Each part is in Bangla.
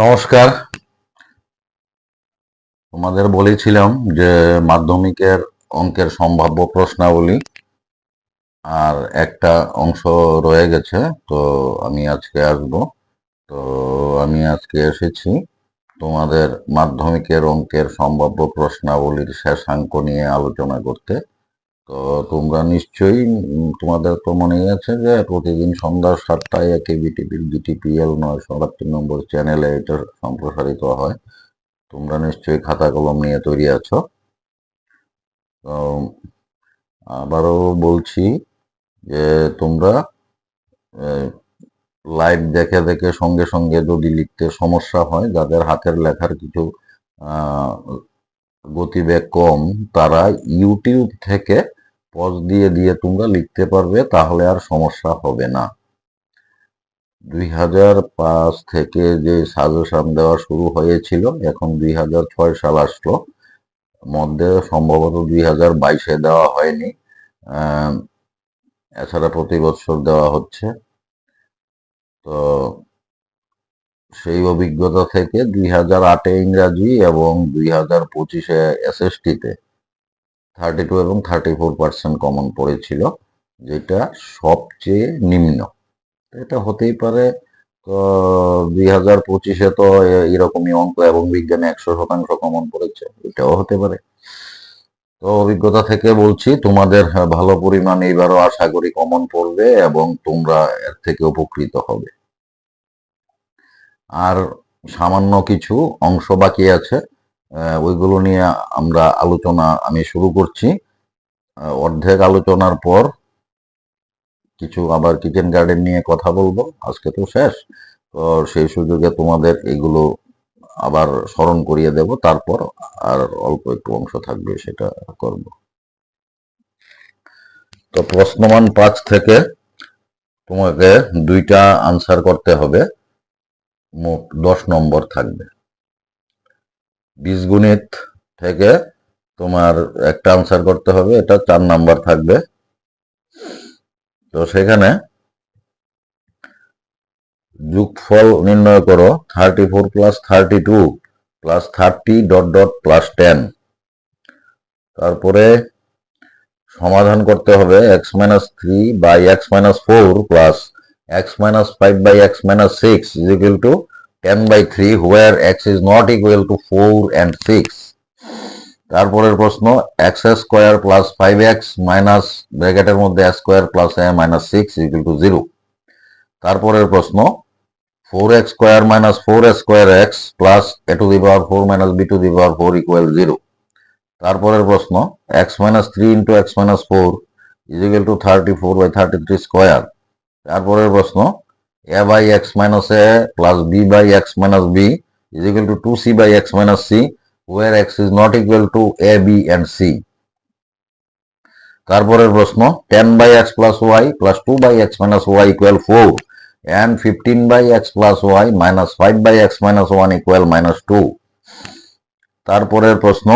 নমস্কার। তোমাদের বলেছিলাম যে মাধ্যমিকের অঙ্কের সম্ভাব্য প্রশ্নাবলী আর একটা অংশ রয়ে গেছে, তো আমি আজকে আসব। তো আমি আজকে এসেছি তোমাদের মাধ্যমিকের অঙ্কের সম্ভাব্য প্রশ্নাবলীর শেষাঙ্ক নিয়ে আলোচনা করতে। তো তোমরা নিশ্চয়ই তোমাদের তো মনেই আছে যে প্রতিদিন সন্ধ্যা 7টায় কেবিটিভির জিটিপিএল 978 নম্বর চ্যানেলে এটা সম্প্রসারিত হয়। তোমরা নিশ্চয়ই খাতা কলম নিয়ে তৈরি আছো। তো আবারও বলছি যে তোমরা লাইভ দেখে দেখে সঙ্গে সঙ্গে যদি লিখতে সমস্যা হয়, যাদের হাতের লেখার কিছু গতিবেগ কম, তারা ইউটিউব থেকে পজ দিয়ে দিয়ে তোমরা লিখতে পারবে, তাহলে আর সমস্যা হবে না। 2005 থেকে যে সাজেশন দেওয়া শুরু হয়েছিল, এখন 2006 সাল আসলো, মধ্যে সম্ভবত 2022-এ দেওয়া হয়নি। এছাড়া প্রতি বছর দেওয়া হচ্ছে। তো সেই অভিজ্ঞতা থেকে 2008-এ ইংরাজি এবং 2025-এ এসএসটিতে 32 এবং 34% কমন পড়েছিল, যেটা সবচেয়ে নিম্ন। এটা হতেই পারে। তো 2025-এ তো এরকমই অঙ্ক এবং বিজ্ঞানে 100% কমন পড়েছে, এটাও হতে পারে। তো অভিজ্ঞতা থেকে বলছি, তোমাদের ভালো পরিমাণ এইবারও আশা করি কমন পড়বে এবং তোমরা এর থেকে উপকৃত হবে। আর সামান্য কিছু অংশ বাকি আছে, ওইগুলো নিয়ে আমরা আমি শুরু করছি। অর্ধেক আলোচনার পর কিছু আবার কিচেন গার্ডেন নিয়ে কথা বলবো, আজকে তো শেষ। তো সেই সুযোগে তোমাদের এগুলো আবার স্মরণ করিয়ে দেব, তারপর আর অল্প একটু অংশ থাকবে, সেটা করব। তো প্রশ্নমান 5 থেকে তোমাকে 2টা আনসার করতে হবে, মোট 10 নম্বর থাকবে। বীজগণিত থেকে তোমার একটা আনসার করতে হবে, এটা 4 নাম্বার থাকবে। তো সেখানে যোগফল নির্ণয় করো 34 plus 32 plus 30 dot dot plus 10। তারপরে সমাধান করতে হবে x minus 3 by x minus 4 plus x minus 5 by x minus 6 is equal to 10 by 3 where x is not equal to 4 and 6। তারপরের প্রশ্ন x square plus 5x minus ব্র্যাকেটের মধ্যে a square plus a minus 6 is equal to 0। তারপরের প্রশ্ন 4x square minus 4a square x plus a to the power 4 minus b to the power 4 equal 0। তারপরের প্রশ্ন x minus 3 into x minus 4 is equal to 34 by 33 square. তারপরের প্রশ্ন a by x minus a plus b by x minus b is equal to 2c by x minus c where x is not equal to a, b and c। তারপরের প্রশ্ন 10 by x plus y plus 2 by x minus y equal 4 and 15 by x plus y minus 5 by x minus 1 equal minus 2। তারপরের প্রশ্ন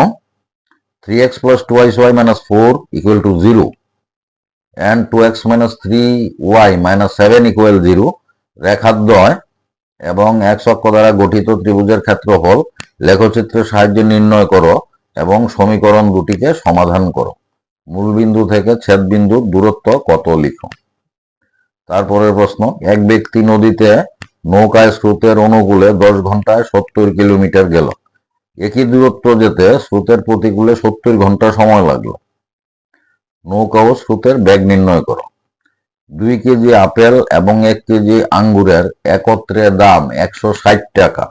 3x plus 2y minus 4 equal to 0 and 2x minus 3y minus 7 equal 0। রেখাদ্বয় এবং x অক্ষ দ্বারা গঠিত ত্রিভুজের ক্ষেত্রফল লেখচিত্রের সাহায্যে নির্ণয় করো এবং সমীকরণ দুটিকে সমাধান করো। মূলবিন্দু থেকে ছেদবিন্দুর দূরত্ব কত লিখো। তারপরের প্রশ্ন এক ব্যক্তি নদীতে নৌকায় স্রোতের অনুকূলে 10 ঘন্টায় 70 কিলোমিটার গেল, একই দূরত্ব যেতে স্রোতের প্রতিকূলে 70 ঘন্টা সময় লাগলো। নৌকা ও স্রোতের বেগ নির্ণয় করো। 2 কেজি আপেল এবং 1 কেজি আঙ্গুরের একত্রে দাম 160 টাকা।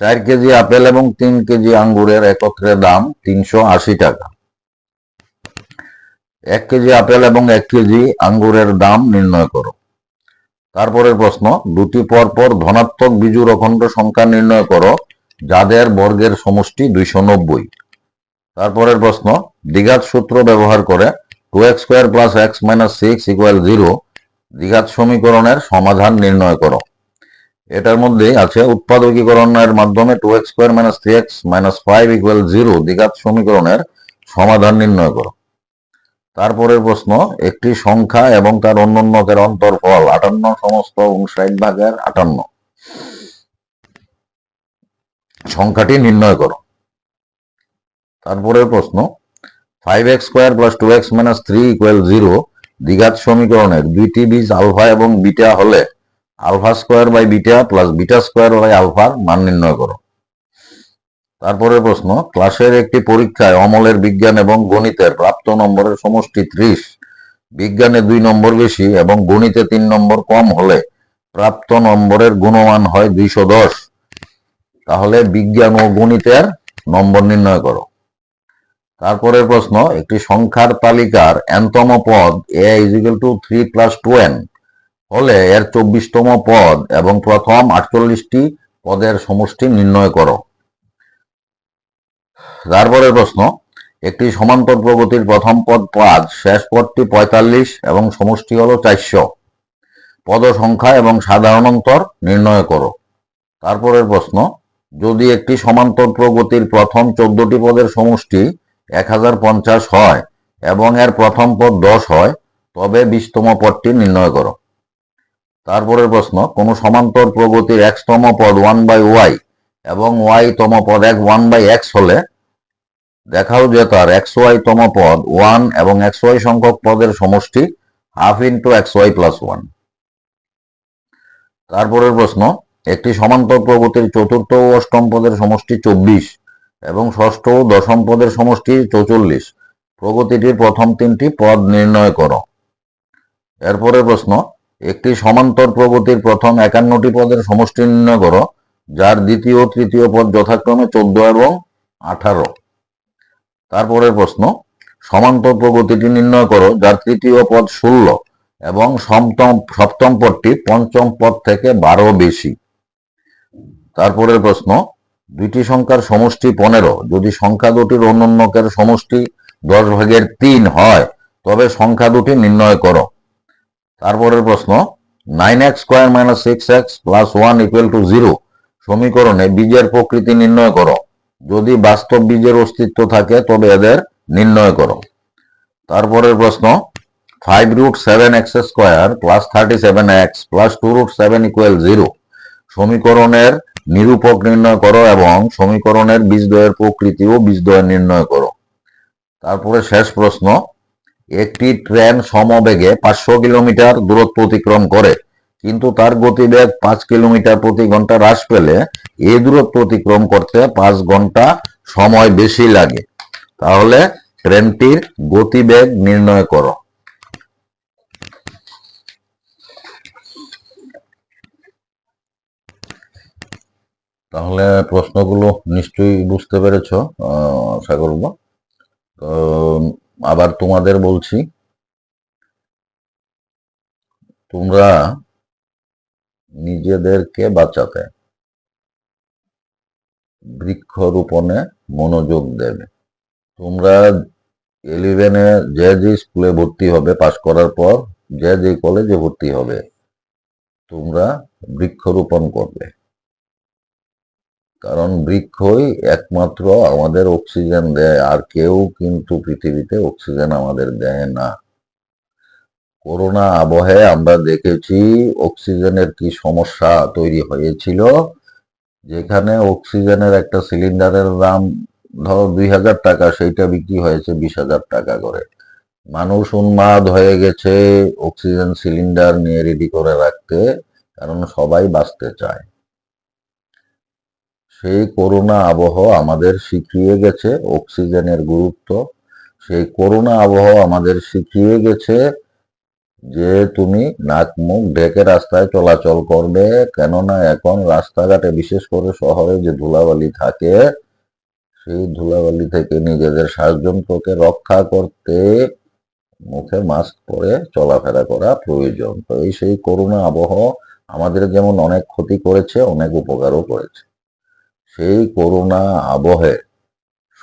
4 কেজি আপেল এবং 3 কেজি আঙ্গুরের একত্রে দাম 380 টাকা। 1 কেজি আপেল এবং 1 কেজি আঙ্গুরের দাম নির্ণয় করো। তারপরের প্রশ্ন দুটি পরপর ধনাত্মক বিজোড় অখণ্ড সংখ্যা নির্ণয় করো যাদের বর্গের সমষ্টি 290। তারপরের প্রশ্ন দ্বিঘাত সূত্র ব্যবহার করে 2x square plus x minus 6 equal 0 দ্বিঘাত সমীকরণের সমাধান নির্ণয় করো। এটার মধ্যে আছে উৎপাদকীকরণের মাধ্যমে 2x square minus 3x minus 5 equal 0 দ্বিঘাত সমীকরণের সমাধান নির্ণয় করো। তারপরের প্রশ্ন একটি সংখ্যা এবং তার অন্যান্যকের অন্তরফল 58 সমস্ত 59 ভাগের 58। সংখ্যাটি নির্ণয় করো। তারপরের প্রশ্ন 5x square plus 2x minus 3 equal 0 দ্বিঘাত সমীকরণের দুইটি বীজ আলফা এবং বিটা হলে alpha square by beta plus beta square by আলফার মান নির্ণয় করো। তারপরের প্রশ্ন ক্লাসের একটি পরীক্ষায় অমলের বিজ্ঞান এবং গণিতের প্রাপ্ত নম্বরের সমষ্টি 30, বিজ্ঞানে 2 নম্বর বেশি এবং গণিতে 3 নম্বর কম হলে প্রাপ্ত নম্বরের গুণমান হয় 210। তাহলে বিজ্ঞান ও গণিতের নম্বর নির্ণয় করো। তারপরের প্রশ্ন একটি সংখ্যার তালিকার nতম পদ a = 3 + 2n হলে এর 24তম পদ এবং প্রথম 48টি পদের সমষ্টি নির্ণয় করো। তারপরের প্রশ্ন একটি সমান্তর প্রগতির প্রথম পদ 5, শেষ পদটি 45 এবং সমষ্টি হলো 400। পদ সংখ্যা এবং সাধারণ অন্তর নির্ণয় করো। তারপরের প্রশ্ন যদি একটি সমান্তর প্রগতির প্রথম 14টি পদের সমষ্টি 1050 হয় এবং এর প্রথম পদ 10 হয় তবে 20তম পদটি নির্ণয় করো। তারপরের প্রশ্ন কোন সমান্তর প্রগতির xতম পদ 1/y এবং y-তম পদ 1/x হলে দেখাও যে তার xy-তম পদ 1 এবং xy সংখ্যক পদের সমষ্টি ½ × xy + 1। তারপরের প্রশ্ন একটি সমান্তর প্রগতির চতুর্থ ও অষ্টম পদের সমষ্টি 24 এবং ষষ্ঠ ও দশম পদের সমষ্টি 44। প্রগতিটির প্রথম 3টি পদ নির্ণয় করো। এরপরের প্রশ্ন একটি সমান্তর প্রগতির প্রথম 51টি পদের সমষ্টি নির্ণয় করো যার দ্বিতীয় ও তৃতীয় পদ যথাক্রমে 14 এবং 18। তারপরের প্রশ্ন সমান্তর প্রগতিটি নির্ণয় করো যার তৃতীয় পদ 16 এবং সপ্তম পদটি পঞ্চম পদ থেকে 12 বেশি। তারপরের প্রশ্ন দুইটি সংখ্যার সমষ্টি 15 যদি সংখ্যা দুটির অন্যকের সমষ্টি 10/3 হয় তবে সংখ্যা দুটি নির্ণয় করো। তারপরের প্রশ্ন 9x square minus 6x plus 1 = 0 সমীকরণে বীজের প্রকৃতি নির্ণয় করো। যদি বাস্তব বীজের অস্তিত্ব থাকে তবে এদের নির্ণয় করো। তারপরের প্রশ্ন 5√7x square plus 37x plus 2√7 = 0 সমীকরণের নিরূপক নির্ণয় করো এবং সমীকরণের বীজদ্বয়ের প্রকৃতি ও বীজদ্বয় নির্ণয় করো। তারপরে শেষ প্রশ্ন একটি ট্রেন সমবেগে 500 কিলোমিটার দূরত্ব অতিক্রম করে কিন্তু তার গতিবেগ 5 কিলোমিটার প্রতি ঘন্টা হ্রাস পেলে এই দূরত্ব অতিক্রম করতে 5 ঘন্টা সময় বেশি লাগে। তাহলে ট্রেনটির গতিবেগ নির্ণয় করো। তাহলে প্রশ্নগুলো নিশ্চয়ই বুঝতে পেরেছ, আশা করব। তো আবার তোমাদের বলছি, তোমরা নিজেদেরকে বাঁচাতে বৃক্ষরোপণে মনোযোগ দেবে। তোমরা 11-এ যে স্কুলে ভর্তি হবে, পাশ করার পর যে কলেজে ভর্তি হবে, তোমরা বৃক্ষরোপণ করবে। কারণ বৃক্ষই একমাত্র আমাদের অক্সিজেন দেয়, আর কেউ কিন্তু পৃথিবীতে অক্সিজেন আমাদের দেয় না। করোনা আবহে আমরা দেখেছি অক্সিজেনের কি সমস্যা তৈরি হয়েছিল, যেখানে অক্সিজেনের একটা সিলিন্ডারের দাম ধরো 2000 টাকা, সেইটা বিক্রি হয়েছে 20,000 টাকা করে। মানুষ উন্মাদ হয়ে গেছে অক্সিজেন সিলিন্ডার নিয়ে রেডি করে রাখতে, কারণ সবাই বাঁচতে চায়। সেই করোনা আবহ আমাদের শিখিয়ে গেছে অক্সিজেনের গুরুত্ব। সেই করোনা আবহ আমাদের শিখিয়ে গেছে যে তুমি নাক মুখ ঢেকে রাস্তায় চলাচল করবে, কেননা এখন রাস্তাঘাটে বিশেষ করে শহরে যে ধুলাবালি থাকে, সেই ধুলাবালি থেকে নিজেদের শ্বাসযন্ত্রকে রক্ষা করতে মুখে মাস্ক পরে চলাফেরা করা প্রয়োজন। তো সেই করোনা আবহ আমাদের যেমন অনেক ক্ষতি করেছে, অনেক উপকারও করেছে। সেই করোনা আবহে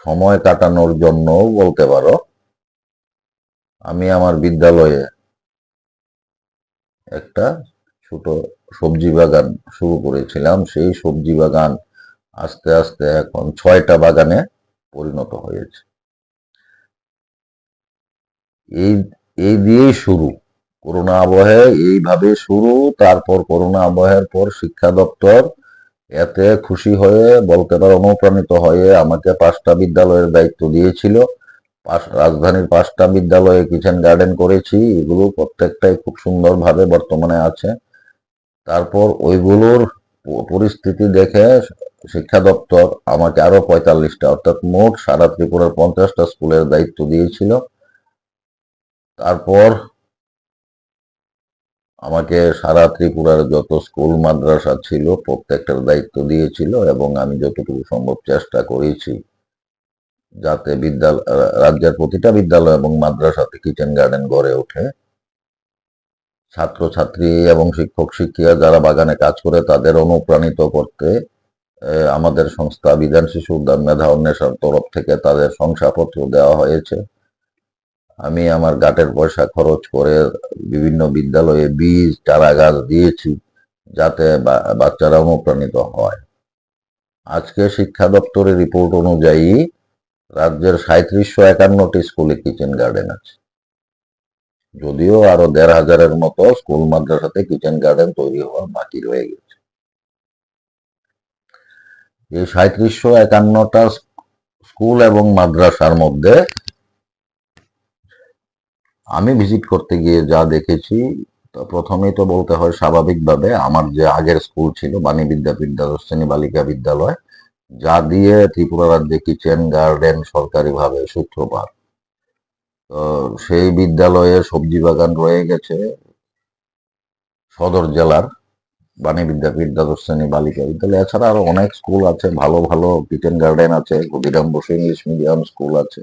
সময় কাটানোর জন্য বলতে পারো আমি আমার বিদ্যালয়ে একটা ছোট সবজি বাগান শুরু করেছিলাম। সেই সবজি বাগান আস্তে আস্তে এখন 6টা বাগানে পরিণত হয়েছে। এই দিয়েই শুরু, করোনা আবহে এইভাবে শুরু। তারপর করোনা আবহের পর শিক্ষা দপ্তর এতে খুশি হয়ে বলতে পারো অনুপ্রাণিত হয়ে আমাকে 5টা বিদ্যালয়ের দায়িত্ব দিয়েছিল। রাজধানীর 5টা বিদ্যালয়ে কিচেন গার্ডেন করেছি, এগুলো প্রত্যেকটাই খুব সুন্দরভাবে বর্তমানে আছে। তারপর ওইগুলোর পরিস্থিতি দেখে শিক্ষা দপ্তর আমাকে আরো 45টা অর্থাৎ মোট সারা ত্রিপুরার 50টা স্কুলের দায়িত্ব দিয়েছিল। তারপর আমাকে সারা ত্রিপুরার যত স্কুল মাদ্রাসা ছিল প্রত্যেকটার দায়িত্ব দিয়েছিল এবং আমি যতটুকু সম্ভব চেষ্টা করেছি যাতে রাজ্যের প্রতিটা বিদ্যালয় এবং মাদ্রাসাতে কিচেন গার্ডেন গড়ে ওঠে। ছাত্রছাত্রী এবং শিক্ষক শিক্ষিকা যারা বাগানে কাজ করে তাদের অনুপ্রাণিত করতে আমাদের সংস্থা বিধান শিশু উদ্যান মেধা অন্বেষণ তরফ থেকে তাদের শংসাপত্র দেওয়া হয়েছে। আমি আমার গাটের পয়সা খরচ করে বিভিন্ন বিদ্যালয়ে বীজ চারা গাছ দিয়েছি যাতে বাচ্চারা অনুপ্রাণিত হয়। আজকে শিক্ষা দপ্তরের রিপোর্ট অনুযায়ী রাজ্যের 3751টি স্কুলে কিচেন গার্ডেন আছে, যদিও আরো 1500-এর মতো স্কুল মাদ্রাসাতে কিচেন গার্ডেন তৈরি হওয়া বাকি রয়ে গেছে। এই 3751টা স্কুল এবং মাদ্রাসার মধ্যে আমি ভিজিট করতে গিয়ে যা দেখেছি, তো প্রথমেই তো বলতে হয় স্বাভাবিকভাবে আমার যে আগের স্কুল ছিল বাণী বিদ্যাপীঠ দ্বাদশ শ্রেণী বালিকা বিদ্যালয়, যা দিয়ে ত্রিপুরা রাজ্যে কিচেন গার্ডেন সরকারিভাবে সূত্রপাত, তো সেই বিদ্যালয়ে সবজি বাগান রয়ে গেছে। সদর জেলার বাণী বিদ্যাপীঠ দ্বাদশ শ্রেণী বালিকা বিদ্যালয় এছাড়া আরো অনেক স্কুল আছে, ভালো ভালো কিচেন গার্ডেন আছে। Khudiram Bose English medium school আছে,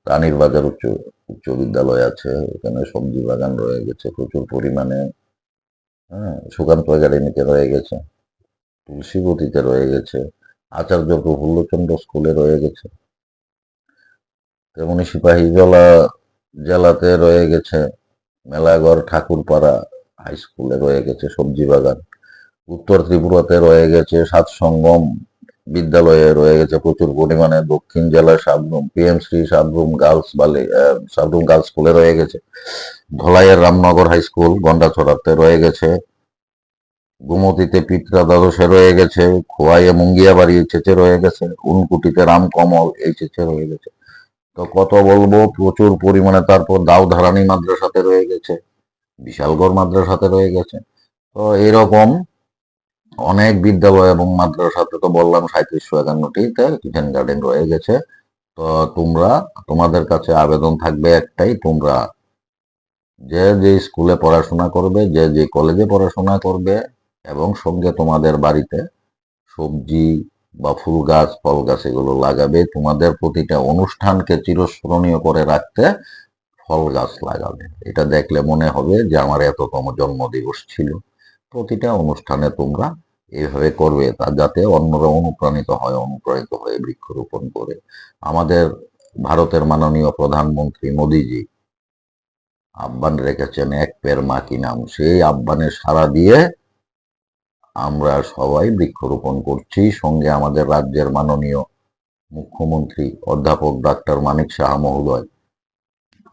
রানীর বাজার উচ্চ বিদ্যালয় আছে, এখানে সবজি বাগান রয়ে গেছে প্রচুর পরিমাণে। হ্যাঁ, সুকান্ত একাডেমিতে রয়ে গেছে, তুলসীবতীতে রয়ে গেছে, আচার্য প্রফুল্লচন্দ্র স্কুলে রয়ে গেছে, তেমনি সিপাহীজলা জেলাতে রয়ে গেছে মেলাগড় ঠাকুরপাড়া হাই স্কুলে রয়ে গেছে সবজি বাগান। উত্তর ত্রিপুরাতে রয়ে গেছে সাতসঙ্গম বিদ্যালয়ে রয়ে গেছে প্রচুর পরিমাণে। দক্ষিণ জেলার সাবরুম পিএম শ্রী সাবরুম গার্লস স্কুলে রয়ে গেছে। ধলাইয়ের রামনগর হাই স্কুল গন্ডাছড়াতে রয়ে গেছে। গুমতিতে পিত্রা দ্বাদশে রয়ে গেছে। খোয়াইয়ে মুঙ্গিয়াবাড়ি এইচএসে রয়ে গেছে। উনকুটিতে রামকমল এইচএসে রয়ে গেছে। তো কত বলবো, প্রচুর পরিমাণে। তারপর দাউধারানী মাদ্রাসাতে রয়ে গেছে, বিশালগড় মাদ্রাসাতে রয়ে গেছে। তো এরকম অনেক বিদ্যালয় এবং মাদ্রাসাতে তো বললাম 3751টিতে কিচেন গার্ডেন রয়ে গেছে। তো তোমাদের কাছে আবেদন থাকবে একটাই, তোমরা যে যে স্কুলে পড়াশোনা করবে, যে যে কলেজে পড়াশোনা করবে এবং সঙ্গে তোমাদের বাড়িতে সবজি বা ফুল গাছ ফল গাছ এগুলো লাগাবে, তোমাদের প্রতিটা অনুষ্ঠানকে চিরস্মরণীয় করে রাখতে ফল গাছ লাগাবে। এটা দেখলে মনে হবে যে আমার এততম জন্মদিবস ছিল। প্রতিটা অনুষ্ঠানে তোমরা এভাবে করবে, তা যাতে অন্যরা অনুপ্রাণিত হয়ে বৃক্ষরোপণ করে। আমাদের ভারতের মাননীয় প্রধানমন্ত্রী মোদিজি আহ্বান রেখেছেন এক পেড় মা কি নাম, সেই আহ্বানে সাড়া দিয়ে আমরা সবাই বৃক্ষরোপণ করছি। সঙ্গে আমাদের রাজ্যের মাননীয় মুখ্যমন্ত্রী অধ্যাপক ডাক্তার মানিক সাহা মহোদয়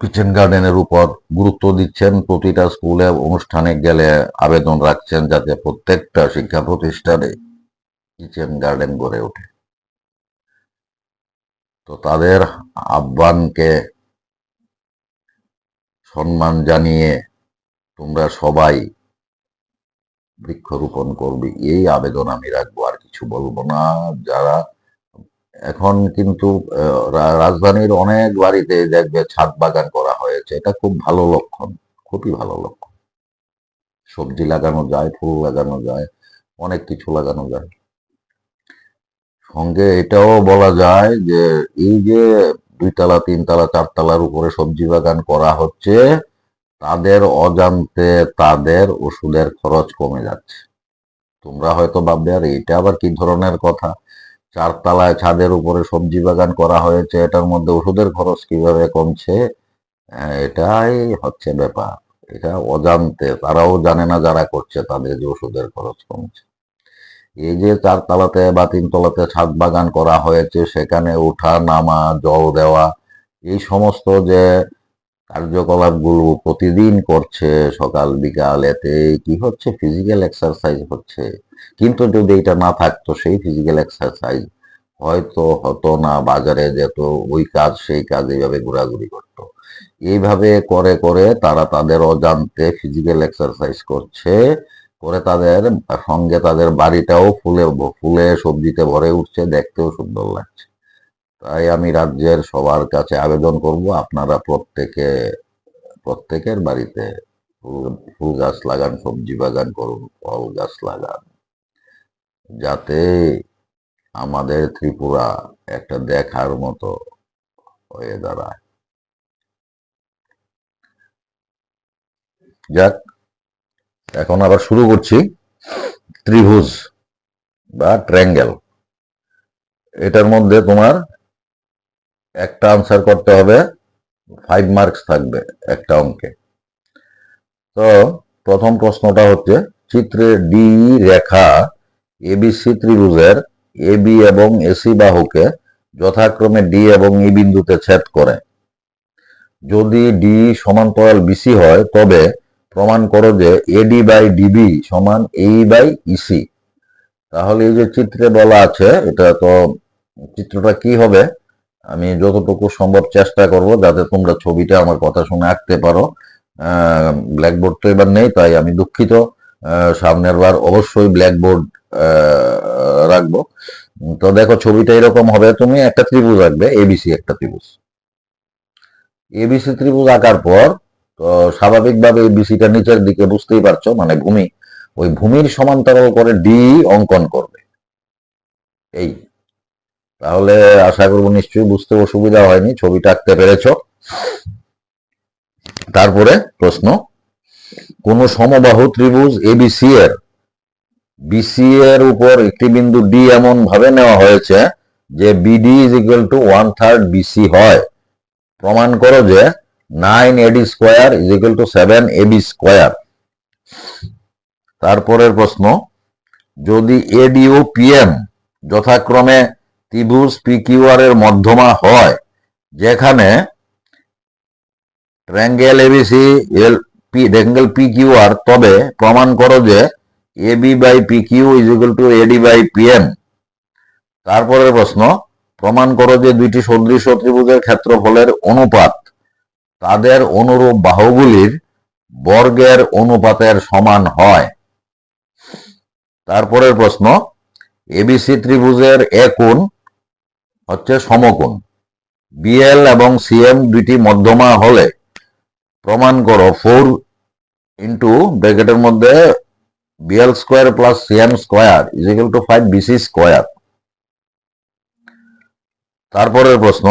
কিচেন গার্ডেনের উপর গুরুত্ব দিচ্ছেন। প্রতিটা স্কুলে অনুষ্ঠানে গেলে আবেদন রাখছেন যাতে প্রত্যেকটা শিক্ষা প্রতিষ্ঠানে কিচেন গার্ডেন গড়ে ওঠে। তো তাদের আহ্বানকে সম্মান জানিয়ে তোমরা সবাই বৃক্ষরোপণ করবে, এই আবেদন আমি রাখবো, আর কিছু বলবো না। যারা এখন কিন্তু রাজধানীর অনেক বাড়িতে দেখবে ছাদ বাগান করা হয়েছে, এটা খুব ভালো লক্ষণ, খুবই ভালো লক্ষণ। সবজি লাগানো যায়, ফুল লাগানো যায়, অনেক কিছু লাগানো যায়। সঙ্গে এটাও বলা যায় যে এই যে 2তলা 3তলা 4তলার উপরে সবজি বাগান করা হচ্ছে, তাদের অজান্তে তাদের ওষুধের খরচ কমে যাচ্ছে। তোমরা হয়তো ভাববে আর এটা আবার কি ধরনের কথা, 4তলায় ছাদের উপরে সবজি বাগান করা হয়েছে, এটার মধ্যে ওষুধের খরচ কিভাবে কমছে? এটাই হচ্ছে ব্যাপার। এটা অজান্তে, তারাও জানে না যারা করছে তাদের যে ওষুধের খরচ কমছে। এই যে 4তলাতে বা 3তলাতে ছাদ বাগান করা হয়েছে, সেখানে ওঠা নামা, জল দেওয়া, এই সমস্ত যে কার্যকলাপগুলো প্রতিদিন করছে সকাল বিকাল, এতে কি হচ্ছে? ফিজিক্যাল এক্সারসাইজ হচ্ছে, কিন্তু যদি এটা না থাকতো সেই ফিজিক্যাল এক্সারসাইজ হয়তো হতো না, বাজারে যেত, ওই কাজ সেই কাজ এইভাবে ঘোরাঘুরি করতো। এইভাবে করে করে তারা তাদের অজান্তে ফিজিক্যাল এক্সারসাইজ করছে, করে তাদের সঙ্গে তাদের বাড়িটাও ফুলে ফুলে সবজিতে ভরে উঠছে, দেখতেও সুন্দর লাগছে। তাই আমি রাজ্যের সবার কাছে আবেদন করব, আপনারা প্রত্যেকের বাড়িতে ফুল গাছ লাগান, সবজি বাগান করুন, ফল গাছ লাগান, যাতে আমাদের ত্রিপুরা একটা দেখার মতো হয়ে দাঁড়ায়। যাক, এখন আবার শুরু করছি ত্রিভুজ বা ট্রায়াঙ্গেল। এটার মধ্যে তোমার একটা আনসার করতে হবে, 5 মার্কস থাকবে একটা অঙ্কে। তো প্রথম প্রশ্নটা হচ্ছে, চিত্রে ডি রেখা এবিসি ত্রিভুজের এবি এবং এসি বাহুকে যথাক্রমে ডি এবং ই বিন্দুতে ছেদ করে। যদি ডি সমান্তরাল বিসি হয় তবে প্রমাণ করো যে এডি বাই ডিবি সমান এই বাই ইসি। তাহলে এই যে চিত্রে বলা আছে, এটা তো চিত্রটা কি হবে আমি যতটুকু সম্ভব চেষ্টা করব যাতে তোমরা ছবিটা আমার কথা শুনে আঁকতে পারো। ব্ল্যাকবোর্ড তো এবার নেই, তাই আমি দুঃখিত। সামনের বার অবশ্যই ব্ল্যাকবোর্ড রাখবো। তো দেখো ছবিটা এরকম হবে, তুমি একটা ত্রিভুজ আঁকবে, এবিসি একটা ত্রিভুজ। এবিসি ত্রিভুজ আঁকার পর তো স্বাভাবিকভাবে এবিসিটা নিচের দিকে, বুঝতেই পারছো, মানে ভূমি, ওই ভূমির সমান্তরাল করে ডি অঙ্কন করবে। এই, তাহলে আশা করবো নিশ্চয়ই বুঝতে অসুবিধা হয়নি, ছবিটা আঁকতে পেরেছ। তারপরে প্রশ্ন, কোন সমবাহু ত্রিভুজ এবিসি এর বিসি এর উপর একটি বিন্দু ডি এমন ভাবে নেওয়া হয়েছে যে BD is equal to 1/3 BC হয়। প্রমাণ করো যে 9 AD square is equal to 7 AB square. তারপরের প্রশ্ন, যদি এডি ও পিএম যথাক্রমে ত্রিভুজ পিকিউআর এর মধ্যমা হয়, যেখানে ট্রায়াঙ্গেল এবিসি ট্রায়াঙ্গেল পিকিউআর, তবে প্রমাণ করো যে AB by PQ is equal to AD by PM. তারপরের প্রশ্ন, প্রমাণ করো যে দুইটি সদৃশ ত্রিভুজের ক্ষেত্রফলের অনুপাত তাদের অনুরূপ বাহুগুলির বর্গের অনুপাতের সমান হয়। তারপরের প্রশ্ন, এবিসি ত্রিভুজের এ কোণ হচ্ছে সমকোণ, বিএল এবং সিএম দুইটি মধ্যমা হলে প্রমাণ করো 4 ইন্টু ব্র্যাকেটের মধ্যে BL square plus CM square is equal to 5 BC square. তারপরের প্রশ্ন,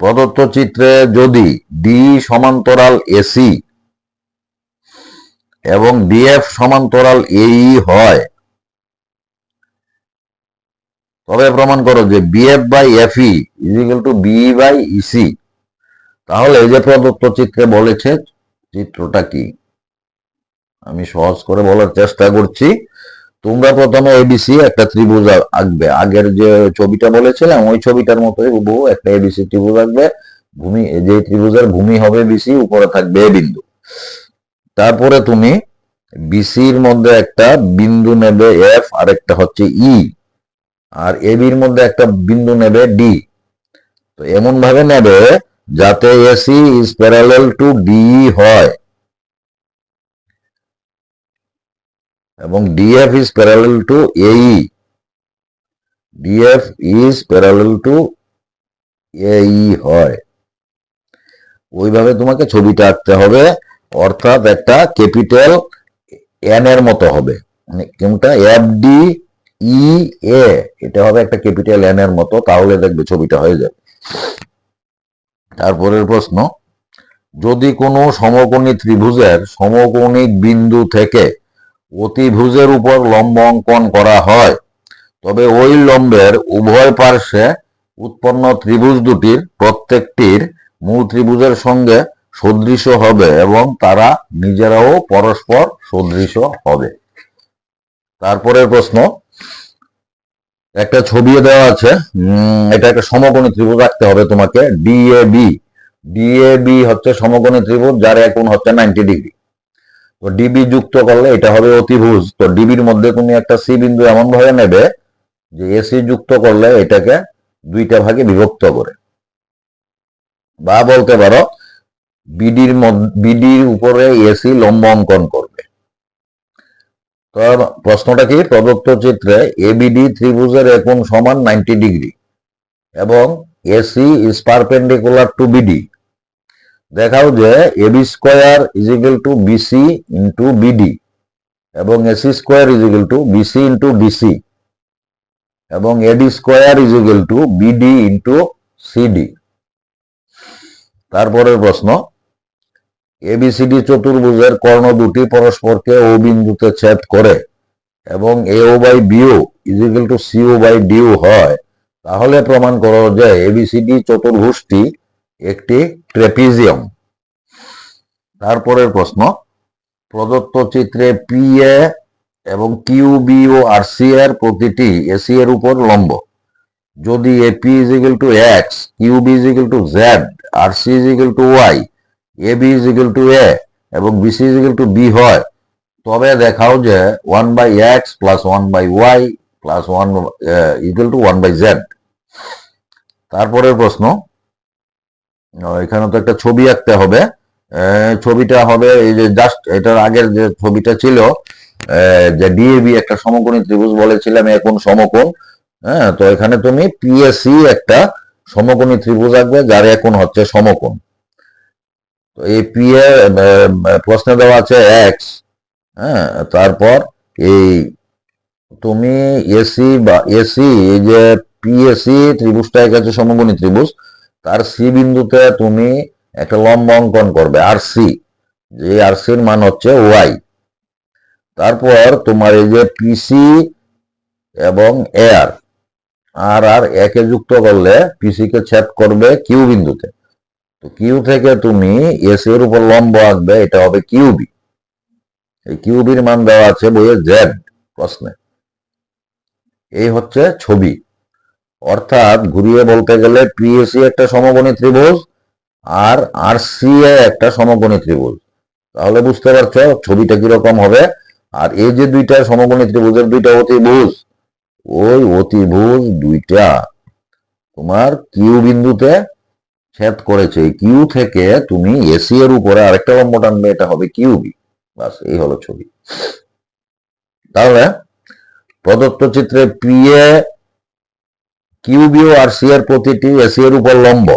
প্রদত্ত চিত্রে যদি ডি সমান্তরাল এসি এবং ডিএফ সমান্তরাল এই হয়, তবে প্রমাণ করো যে BF by FE is equal to B by EC. তাহলে এই যে প্রদত্ত চিত্রে বলেছে, চিত্রটা কি আমি সহজ করে বলার চেষ্টা করছি। তোমরা প্রথমে এবিসি একটা ত্রিভুজ আঁকবে, আগের যে ছবিটা বলেছিলাম ওই ছবিটার মতোই হুবহু একটা এবিসি ত্রিভুজ আঁকবে। ভূমি, যে ত্রিভুজের ভূমি হবে বিসি, উপরে থাকবে এ বিন্দু। তারপরে তুমি বিসির মধ্যে একটা বিন্দু নেবে এফ, আর একটা হচ্ছে ই, আর এবির মধ্যে একটা বিন্দু নেবে ডি। তো এমন ভাবে নেবে যাতে AC is parallel to D হয় এবং ডিএফ ইজ প্যারালাল টু এই। ডিএফ ইজ প্যারালাল টু এই হয়। ওইভাবে তোমাকে ছবিটা আঁকতে হবে, অর্থাৎ একটা ক্যাপিটাল এন এর মতো হবে, মানে কোনটা এফ ডি ই এ, এটা হবে একটা ক্যাপিটাল এন এর মতো, তাহলে দেখবে ছবিটা হয়ে যাবে। তারপরের প্রশ্ন, যদি কোনো সমকোণী ত্রিভুজের সমকোণিক বিন্দু থেকে অতিভুজের উপর লম্ব অঙ্কন করা হয়, তবে ওই লম্বের উভয় পার্শ্বে উৎপন্ন ত্রিভুজ দুটির প্রত্যেকটির মূল ত্রিভুজের সঙ্গে সদৃশ হবে এবং তারা নিজেরাও পরস্পর সদৃশ হবে। তারপরের প্রশ্ন, একটা ছবি দেওয়া আছে, এটা একটা সমকোণী ত্রিভুজ আঁকতে হবে তোমাকে, ডিএবি। ডিএবি হচ্ছে সমকোণী ত্রিভুজ যার এক কোণ হচ্ছে 90 ডিগ্রি। তো ডিবি যুক্ত করলে এটা হবে অতিভুজ। তো ডিবির মধ্যে তুমি একটা সি বিন্দু এমন ভাবে নেবে যে এসি যুক্ত করলে এটাকে দুইটা ভাগে বিভক্ত করে, বা বলতে পারো বিডির উপরে এসি লম্ব অঙ্কন করবে। তো প্রশ্নটা কি, প্রদত্ত চিত্রে এবিডি ত্রিভুজের একোণ সমান 90 ডিগ্রি এবং AC is perpendicular to BD. দেখাও যে AB square is equal to BC into BD এবং AC square is equal to BC into DC এবং AD square is equal to BD into CD. তারপরের প্রশ্ন, এবিসিডি চতুর্ভুজের কর্ণ দুটি পরস্পরকে ও বিন্দুতে ছেদ করে এবং AO by BO is equal to CO by DO হয়, তাহলে প্রমাণ করো যে এবিসিডি চতুর্ভুজটি একটি ট্রেপিজিয়াম। তারপরের প্রশ্ন, প্রদত্ত চিত্রে পিএ এবং কিউবি ও আরসি এর প্রতিটি এসি এর উপর লম্ব। যদি AP is equal to X, QB is equal to Z, RC is equal to Y, AB is equal to A এবং BC is equal to B হয়, তবে দেখাও যে 1/x plus 1/y plus 1 equal to 1/z। তারপরের প্রশ্ন, এখানে তো একটা ছবি আঁকতে হবে। ছবিটা হবে এই যে জাস্ট এটার আগের যে ছবিটা ছিল, যে ডিএবি একটা সমকোণী ত্রিভুজ বলেছিলাম এখন সমকোণ। হ্যাঁ, তো এখানে তুমি পিএসি একটা সমকোণী ত্রিভুজ আঁকবে যার এখন হচ্ছে সমকোণ। তো এই পিএ প্রশ্নে দেওয়া আছে এক্স। হ্যাঁ, তারপর এই তুমি এসি বা এসি, এই যে পিএসি ত্রিভুজটা এঁকেছে সমকোণী ত্রিভুজ, তার সি বিন্দুতে তুমি একটা লম্ব অঙ্কন করবে আরসি, যে আরসির মান হচ্ছে ওয়াই। তারপর তোমার এই যে পিসি এবং এআর আর আর একে যুক্ত করলে পিসি কে ছেদ করবে কিউ বিন্দুতে। তো কিউ থেকে তুমি এসি এর উপর লম্ব আঁকবে, এটা হবে কিউবি। এই কিউবির মান দেওয়া আছে বইয়ে জেড প্রশ্নে। এই হচ্ছে ছবি। অর্থাৎ ঘুরিয়ে বলতে গেলে পিএসি একটা সমকোণী ত্রিভুজ আর আরসি একটা সমকোণী ত্রিভুজ। তাহলে বুঝতে পারছো ছবিটা কিরকম হবে। আর এই যে দুইটা সমকোণী ত্রিভুজের দুইটা অতিভুজ, ওই অতিভুজ দুইটা তোমার কিউ বিন্দুতে ছেদ করেছে। কিউ থেকে তুমি এসি এর উপরে আরেকটা লম্ব টানবে, এটা হবে কিউবি। বাস, এই হলো ছবি। তাহলে প্রদত্ত চিত্রে পিএ, কিউবি ও আরসি এর প্রতিটি এসি এর উপর লম্ব।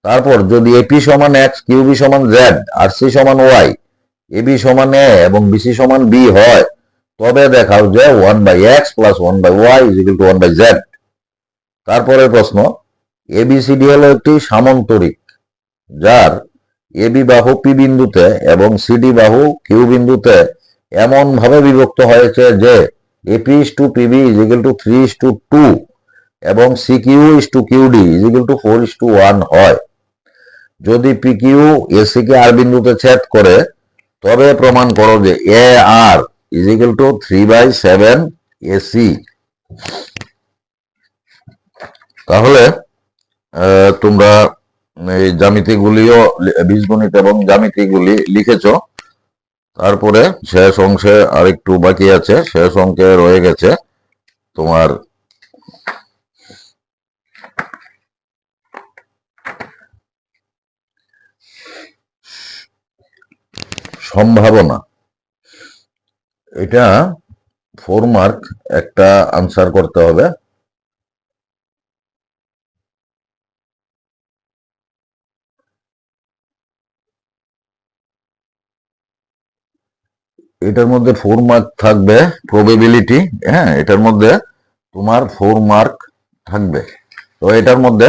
তারপর যদি এপি সমান এক্স, কিউবি সমান জেড, আরসি সমান ওয়াই, এবি সমান এ এবং বিসি সমান বি হয়, তবে দেখাও যে 1/x plus 1/y is equal two 1/z। তারপরের প্রশ্ন, এবিসিডি হলো একটি সামান্তরিক যার এবি বাহু পি বিন্দুতে এবং সিডি বাহু কিউ বিন্দুতে এমন ভাবে বিভক্ত হয়েছে যে AP is to PB is equal to 3:2 এবং CQ is to QD is equal to 4:1 হয়। যদি পিকিউ এসি কে আর বিন্দুতে ছেদ করে, তবে প্রমাণ করো যে এ আর ইজ ইকুয়াল টু 3/7 এসি। তাহলে তোমরা এই জ্যামিতিগুলিও, বীজগণিত এবং জ্যামিতিগুলি লিখেছ। তারপরে শেষ অংশে আরেকটু বাকি আছে, শেষ অঙ্কে রয়ে গেছে তোমার সম্ভাবনা। এটা 4 মার্ক একটা আনসার করতে হবে। এটার মধ্যে 4 মার্ক থাকবে প্রবাবিলিটি। হ্যাঁ, এটার মধ্যে তোমার 4 মার্ক থাকবে। তো এটার মধ্যে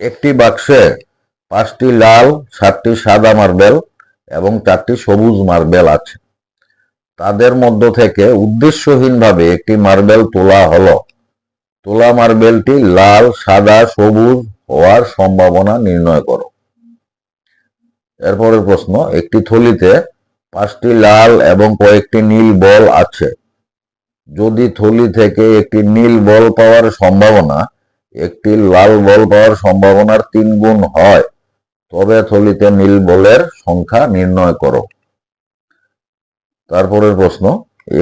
একটি বাক্সে 5টি লাল, 7টি সাদা মার্বেল এবং 4টি সবুজ মার্বেল আছে। তাদের মধ্য থেকে উদ্দেশ্যহীনভাবে একটি মার্বেল তোলা হলো। তোলা মার্বেলটি লাল, সাদা, সবুজ হওয়ার সম্ভাবনা নির্ণয় করো। এরপরের প্রশ্ন, একটি থলিতে 5টি লাল এবং কয়েকটি নীল বল আছে। যদি থলি থেকে একটি নীল বল পাওয়ার সম্ভাবনা একটি লাল বল পাওয়ার সম্ভাবনার 3 গুণ হয়, তবে থলিতে নীল বলের সংখ্যা নির্ণয় করো। তারপরের প্রশ্ন,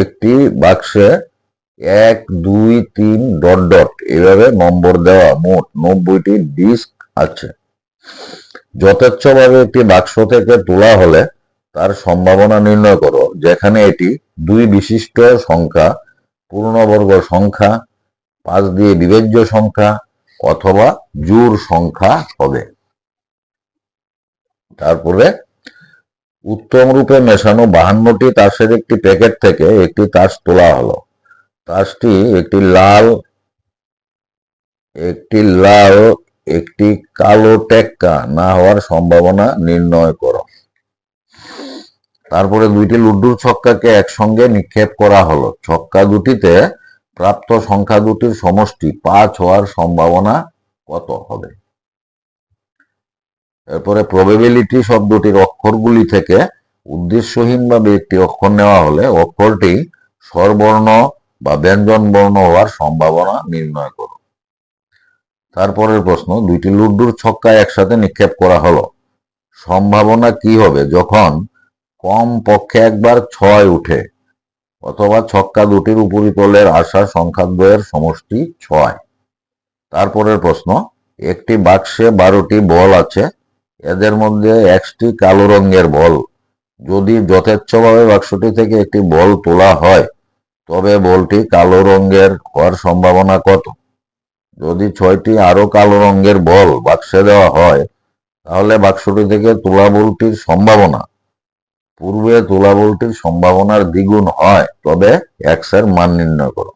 একটি বাক্সে 1, 2, 3 ডট ডট এভাবে নম্বর দেওয়া মোট 90টি ডিস্ক আছে। যথেচ্ছভাবে একটি বাক্স থেকে তোলা হলে তার সম্ভাবনা নির্ণয় করো, যেখানে এটি 2 বিশিষ্ট সংখ্যা, পূর্ণবর্গ সংখ্যা, 5 দিয়ে বিভাজ্য সংখ্যা অথবা জোড় সংখ্যা হবে। তারপরে উত্তম রূপে মেশানো 52টি তাসের একটি প্যাকেট থেকে একটি তাস তোলা হলো। তাসটি একটি লাল, একটি কালো টেক্কা না হওয়ার সম্ভাবনা নির্ণয় করো। তারপরে 2টি লুডুর ছক্কাকে একসঙ্গে নিক্ষেপ করা হলো। ছক্কা দুটিতে প্রাপ্ত সংখ্যা দুটির সমষ্টি 5 হওয়ার সম্ভাবনা কত হবে? এরপরে প্রবাবিলিটি শব্দটির অক্ষরগুলি থেকে উদ্দেশ্যহীনভাবে একটি অক্ষর নেওয়া হলে অক্ষরটি স্বরবর্ণ বা ব্যঞ্জন বর্ণ হওয়ার সম্ভাবনা নির্ণয় করো। তারপরের প্রশ্ন, 2টি লুডুর ছক্কা একসাথে নিক্ষেপ করা হলো। সম্ভাবনা কি হবে যখন কম পক্ষে একবার 6 উঠে অথবা ছক্কা দুটির উপরিতলের আসা সংখ্যাদ্বয়ের সমষ্টি 6? তারপরের প্রশ্ন, একটি বাক্সে 12টি বল আছে, এদের মধ্যে 1টি কালো রঙের বল। যদি যথেচ্ছভাবে বাক্সটি থেকে একটি বল তোলা হয় তবে বলটি কালো রঙের হওয়ার সম্ভাবনা কত? যদি 6টি আরো কালো রঙের বল বাক্সে দেওয়া হয় তাহলে বাক্সটি থেকে তোলা বলটির সম্ভাবনা পূর্বে তোলা বলটির সম্ভাবনার দ্বিগুণ হয়, তবে x এর মান নির্ণয় করো।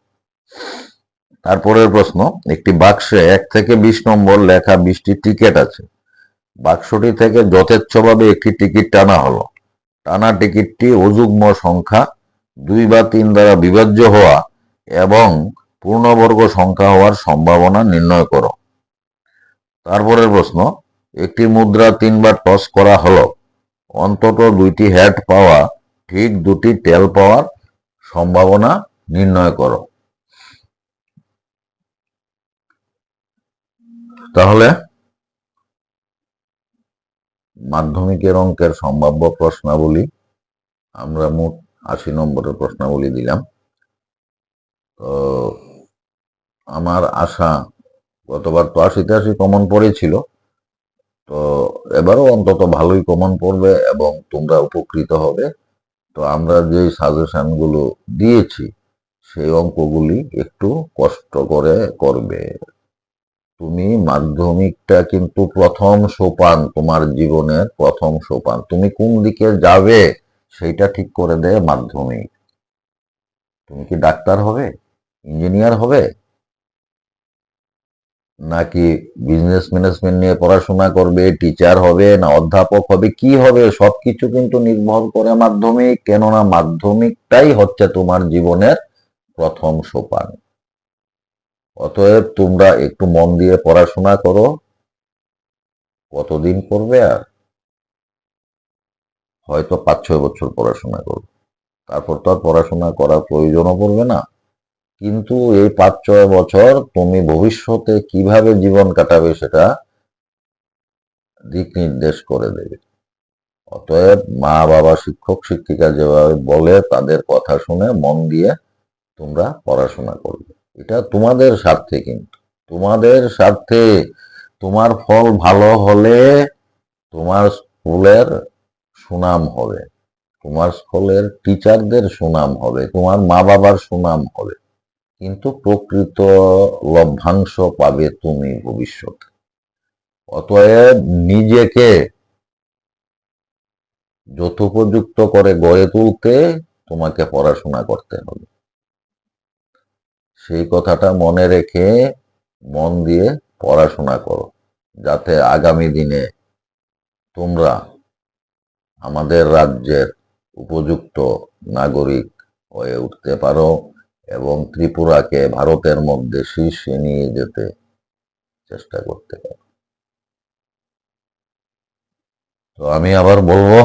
তারপরের প্রশ্ন, একটি বাক্সে 1 থেকে 20 নম্বর লেখা 20টি টিকিট আছে। বাক্সটি থেকে যথেচ্ছভাবে একটি টিকিট টানা হলো। টানা টিকিটটি অযুগ্ম সংখ্যা, 2 বা 3 দ্বারা বিভাজ্য হওয়া এবং পূর্ণবর্গ সংখ্যা হওয়ার সম্ভাবনা নির্ণয় করো। তারপরের প্রশ্ন, একটি মুদ্রা 3 বার টস করা হলো। অন্তত 2টি হেড পাওয়া, ঠিক 2টি টেল পাওয়ার সম্ভাবনা নির্ণয় করো। তাহলে মাধ্যমিকের অঙ্কের সম্ভাব্য প্রশ্নাবলী আমরা মোট 80 নম্বরের প্রশ্নাবলী দিলাম। তো আমার আশা, গতবার তো 80 কমন পড়েছিল, তো এবারও অন্তত ভালোই কমন পড়বে এবং তোমরা উপকৃত হবে। তো আমরা যে সাজেশনগুলো দিয়েছি সেই অঙ্কগুলি একটু কষ্ট করে করবে। তুমি মাধ্যমিকটা কিন্তু প্রথম সোপান, তোমার জীবনের প্রথম সোপান। তুমি কোন দিকে যাবে সেইটা ঠিক করে দেয় মাধ্যমিক। তুমি কি ডাক্তার হবে, ইঞ্জিনিয়ার হবে, নাকি বিজনেস ম্যানেজমেন্ট নিয়ে পড়াশোনা করবে, টিচার হবে, না অধ্যাপক হবে, কি হবে, সবকিছু কিন্তু নির্ভর করে মাধ্যমিক। কেননা মাধ্যমিকটাই হচ্ছে তোমার জীবনের প্রথম সোপান। অতএব তোমরা একটু মন দিয়ে পড়াশোনা করো। কতদিন করবে? আর হয়তো 5-6 বছর পড়াশোনা করবে, তারপর তো আর পড়াশোনা করার প্রয়োজনও পড়বে না। কিন্তু এই 5-6 বছর তুমি ভবিষ্যতে কিভাবে জীবন কাটাবে সেটা দিক নির্দেশ করে দেবে। অতএব মা বাবা, শিক্ষক শিক্ষিকা যেভাবে বলে তাদের কথা শুনে মন দিয়ে তোমরা পড়াশোনা করবে। এটা তোমাদের স্বার্থে, কিন্তু তোমাদের স্বার্থে। তোমার ফল ভালো হলে তোমার স্কুলের সুনাম হবে, তোমার স্কুলের টিচারদের সুনাম হবে, তোমার মা বাবার সুনাম হবে, কিন্তু প্রকৃত লভ্যাংশ পাবে তুমি ভবিষ্যতে। অতএব নিজেকে যথোপযুক্ত করে গড়ে তুলতে তোমাকে পড়াশোনা করতে হবে। সেই কথাটা মনে রেখে মন দিয়ে পড়াশোনা করো, যাতে আগামী দিনে তোমরা আমাদের রাজ্যের উপযুক্ত নাগরিক হয়ে উঠতে পারো এবং ত্রিপুরাকে ভারতের মধ্যে শীর্ষে নিয়ে যেতে চেষ্টা করতে পারো। তো আমি আবার বলবো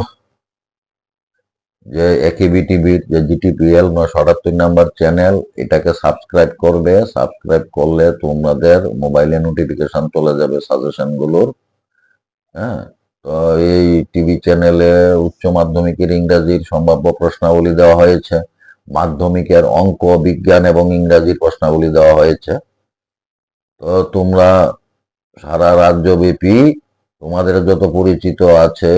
যে একেবি টিভির যে GTPL 978 নাম্বার চ্যানেল, এটাকে সাবস্ক্রাইব করবে। সাবস্ক্রাইব করলে তোমাদের মোবাইলে নোটিফিকেশন চলে যাবে সাজেশন গুলোর। হ্যাঁ, তো তো এই টিভি চ্যানেলে উচ্চ মাধ্যমিকের ইংরাজির সম্ভাব্য প্রশ্নাবলী দেওয়া হয়েছে, মাধ্যমিকের অঙ্ক, বিজ্ঞান এবং ইংরাজির প্রশ্নাবলী দেওয়া হয়েছে। তো তোমরা সারা রাজ্যব্যাপী তোমাদের যত পরিচিত আছে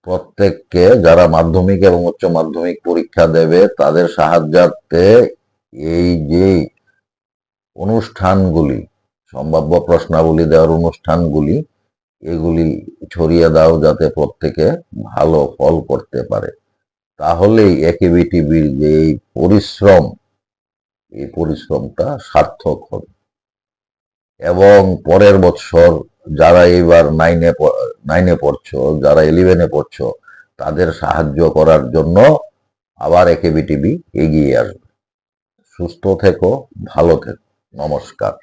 প্রত্যেককে, যারা মাধ্যমিক এবং উচ্চ মাধ্যমিক পরীক্ষা দেবে তাদের সাহায্যার্থে এই যে অনুষ্ঠানগুলি, সম্ভাব্য প্রশ্নাবলী দেওয়ার অনুষ্ঠানগুলি, এগুলি ছড়িয়ে দাও যাতে প্রত্যেকে ভালো ফল করতে পারে। তাহলেই একেবি টিভির যে এই পরিশ্রম, এই পরিশ্রমটা সার্থক হবে এবং পরের বছর যারা এইবার নাইনে পড়ছো, যারা 11-এ পড়ছো, তাদের সাহায্য করার জন্য আবার একেবি টিভি এগিয়ে আসবে। সুস্থ থেকো, ভালো থেকো, নমস্কার।